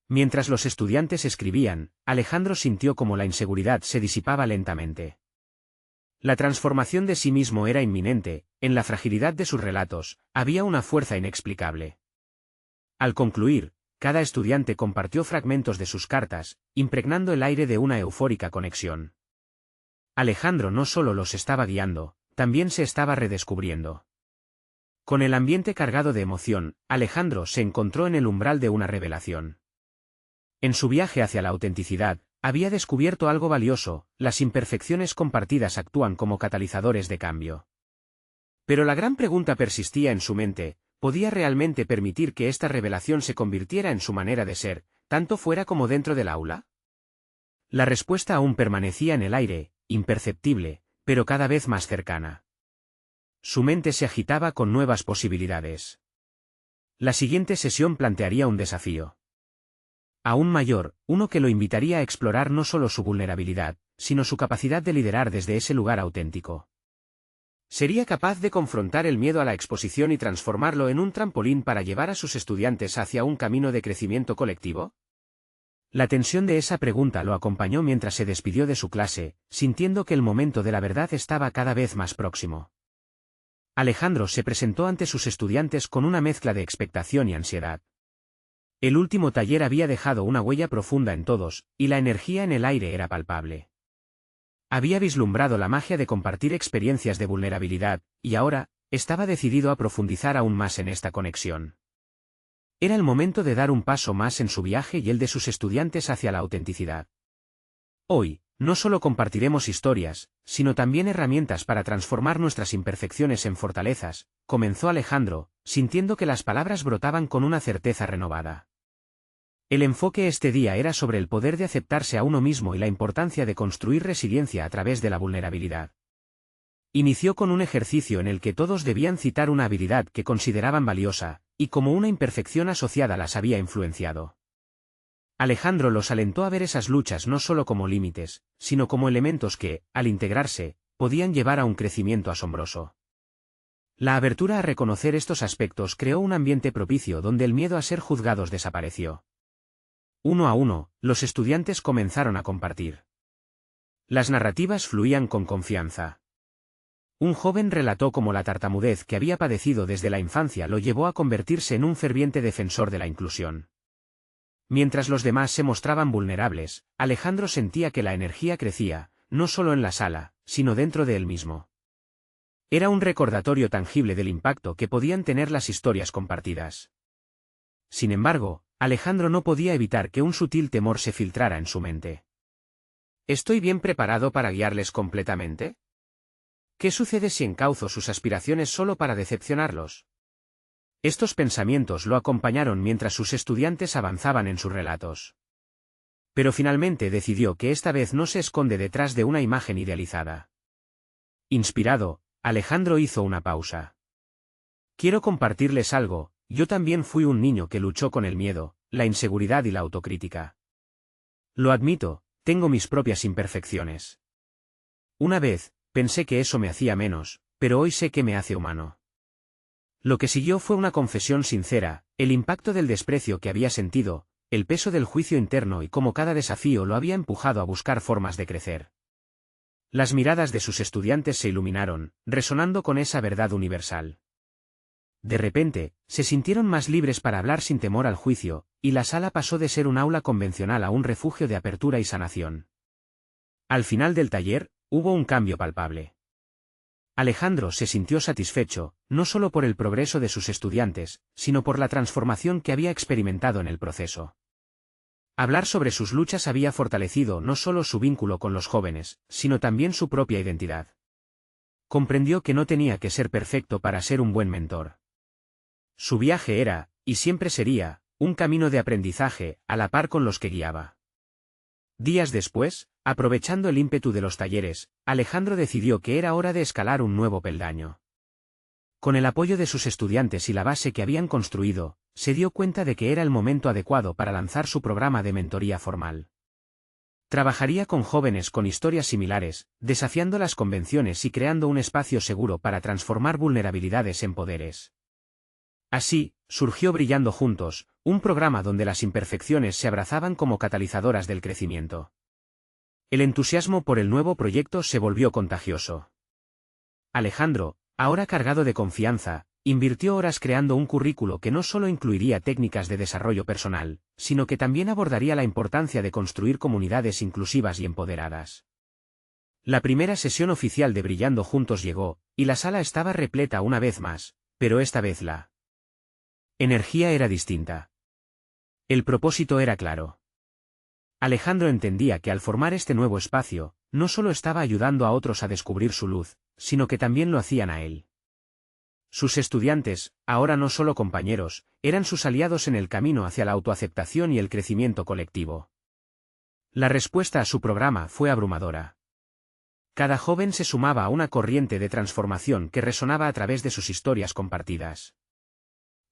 A: Mientras los estudiantes escribían, Alejandro sintió como la inseguridad se disipaba lentamente. La transformación de sí mismo era inminente, en la fragilidad de sus relatos, había una fuerza inexplicable. Al concluir, cada estudiante compartió fragmentos de sus cartas, impregnando el aire de una eufórica conexión. Alejandro no solo los estaba guiando, también se estaba redescubriendo. Con el ambiente cargado de emoción, Alejandro se encontró en el umbral de una revelación. En su viaje hacia la autenticidad, había descubierto algo valioso: las imperfecciones compartidas actúan como catalizadores de cambio. Pero la gran pregunta persistía en su mente: ¿podía realmente permitir que esta revelación se convirtiera en su manera de ser, tanto fuera como dentro del aula? La respuesta aún permanecía en el aire, imperceptible, pero cada vez más cercana. Su mente se agitaba con nuevas posibilidades. La siguiente sesión plantearía un desafío aún mayor, uno que lo invitaría a explorar no solo su vulnerabilidad, sino su capacidad de liderar desde ese lugar auténtico. ¿Sería capaz de confrontar el miedo a la exposición y transformarlo en un trampolín para llevar a sus estudiantes hacia un camino de crecimiento colectivo? La tensión de esa pregunta lo acompañó mientras se despidió de su clase, sintiendo que el momento de la verdad estaba cada vez más próximo. Alejandro se presentó ante sus estudiantes con una mezcla de expectación y ansiedad. El último taller había dejado una huella profunda en todos, y la energía en el aire era palpable. Había vislumbrado la magia de compartir experiencias de vulnerabilidad, y ahora, estaba decidido a profundizar aún más en esta conexión. Era el momento de dar un paso más en su viaje y el de sus estudiantes hacia la autenticidad. Hoy, no solo compartiremos historias, sino también herramientas para transformar nuestras imperfecciones en fortalezas, comenzó Alejandro, sintiendo que las palabras brotaban con una certeza renovada. El enfoque este día era sobre el poder de aceptarse a uno mismo y la importancia de construir resiliencia a través de la vulnerabilidad. Inició con un ejercicio en el que todos debían citar una habilidad que consideraban valiosa, y como una imperfección asociada las había influenciado. Alejandro los alentó a ver esas luchas no solo como límites, sino como elementos que, al integrarse, podían llevar a un crecimiento asombroso. La abertura a reconocer estos aspectos creó un ambiente propicio donde el miedo a ser juzgados desapareció. Uno a uno, los estudiantes comenzaron a compartir. Las narrativas fluían con confianza. Un joven relató cómo la tartamudez que había padecido desde la infancia lo llevó a convertirse en un ferviente defensor de la inclusión. Mientras los demás se mostraban vulnerables, Alejandro sentía que la energía crecía, no solo en la sala, sino dentro de él mismo. Era un recordatorio tangible del impacto que podían tener las historias compartidas. Sin embargo, Alejandro no podía evitar que un sutil temor se filtrara en su mente. ¿Estoy bien preparado para guiarles completamente? ¿Qué sucede si encauzo sus aspiraciones solo para decepcionarlos? Estos pensamientos lo acompañaron mientras sus estudiantes avanzaban en sus relatos. Pero finalmente decidió que esta vez no se esconde detrás de una imagen idealizada. Inspirado, Alejandro hizo una pausa. Quiero compartirles algo: yo también fui un niño que luchó con el miedo, la inseguridad y la autocrítica. Lo admito, tengo mis propias imperfecciones. Una vez, pensé que eso me hacía menos, pero hoy sé que me hace humano. Lo que siguió fue una confesión sincera: el impacto del desprecio que había sentido, el peso del juicio interno y cómo cada desafío lo había empujado a buscar formas de crecer. Las miradas de sus estudiantes se iluminaron, resonando con esa verdad universal. De repente, se sintieron más libres para hablar sin temor al juicio, y la sala pasó de ser un aula convencional a un refugio de apertura y sanación. Al final del taller, hubo un cambio palpable. Alejandro se sintió satisfecho, no solo por el progreso de sus estudiantes, sino por la transformación que había experimentado en el proceso. Hablar sobre sus luchas había fortalecido no solo su vínculo con los jóvenes, sino también su propia identidad. Comprendió que no tenía que ser perfecto para ser un buen mentor. Su viaje era, y siempre sería, un camino de aprendizaje, a la par con los que guiaba. Días después, aprovechando el ímpetu de los talleres, Alejandro decidió que era hora de escalar un nuevo peldaño. Con el apoyo de sus estudiantes y la base que habían construido, se dio cuenta de que era el momento adecuado para lanzar su programa de mentoría formal. Trabajaría con jóvenes con historias similares, desafiando las convenciones y creando un espacio seguro para transformar vulnerabilidades en poderes. Así, surgió Brillando Juntos, un programa donde las imperfecciones se abrazaban como catalizadoras del crecimiento. El entusiasmo por el nuevo proyecto se volvió contagioso. Alejandro, ahora cargado de confianza, invirtió horas creando un currículo que no solo incluiría técnicas de desarrollo personal, sino que también abordaría la importancia de construir comunidades inclusivas y empoderadas. La primera sesión oficial de Brillando Juntos llegó, y la sala estaba repleta una vez más, pero esta vez la energía era distinta. El propósito era claro. Alejandro entendía que al formar este nuevo espacio, no solo estaba ayudando a otros a descubrir su luz, sino que también lo hacían a él. Sus estudiantes, ahora no solo compañeros, eran sus aliados en el camino hacia la autoaceptación y el crecimiento colectivo. La respuesta a su programa fue abrumadora. Cada joven se sumaba a una corriente de transformación que resonaba a través de sus historias compartidas.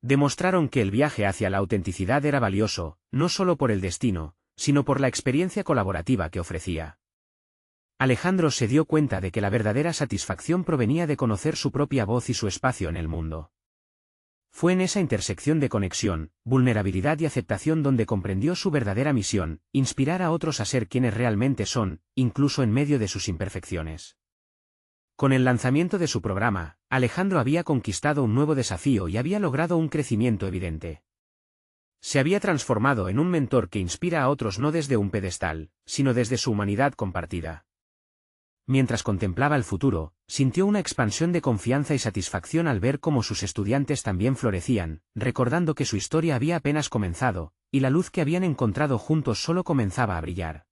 A: Demostraron que el viaje hacia la autenticidad era valioso, no solo por el destino, sino por la experiencia colaborativa que ofrecía. Alejandro se dio cuenta de que la verdadera satisfacción provenía de conocer su propia voz y su espacio en el mundo. Fue en esa intersección de conexión, vulnerabilidad y aceptación donde comprendió su verdadera misión, inspirar a otros a ser quienes realmente son, incluso en medio de sus imperfecciones. Con el lanzamiento de su programa, Alejandro había conquistado un nuevo desafío y había logrado un crecimiento evidente. Se había transformado en un mentor que inspira a otros no desde un pedestal, sino desde su humanidad compartida. Mientras contemplaba el futuro, sintió una expansión de confianza y satisfacción al ver cómo sus estudiantes también florecían, recordando que su historia había apenas comenzado, y la luz que habían encontrado juntos solo comenzaba a brillar.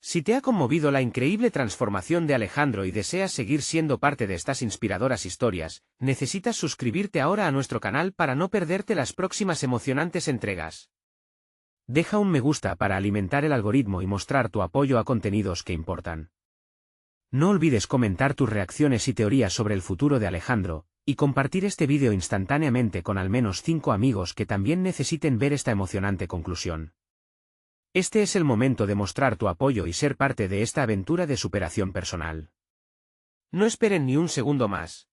A: Si te ha conmovido la increíble transformación de Alejandro y deseas seguir siendo parte de estas inspiradoras historias, necesitas suscribirte ahora a nuestro canal para no perderte las próximas emocionantes entregas. Deja un me gusta para alimentar el algoritmo y mostrar tu apoyo a contenidos que importan. No olvides comentar tus reacciones y teorías sobre el futuro de Alejandro, y compartir este vídeo instantáneamente con al menos 5 amigos que también necesiten ver esta emocionante conclusión. Este es el momento de mostrar tu apoyo y ser parte de esta aventura de superación personal. No esperen ni un segundo más.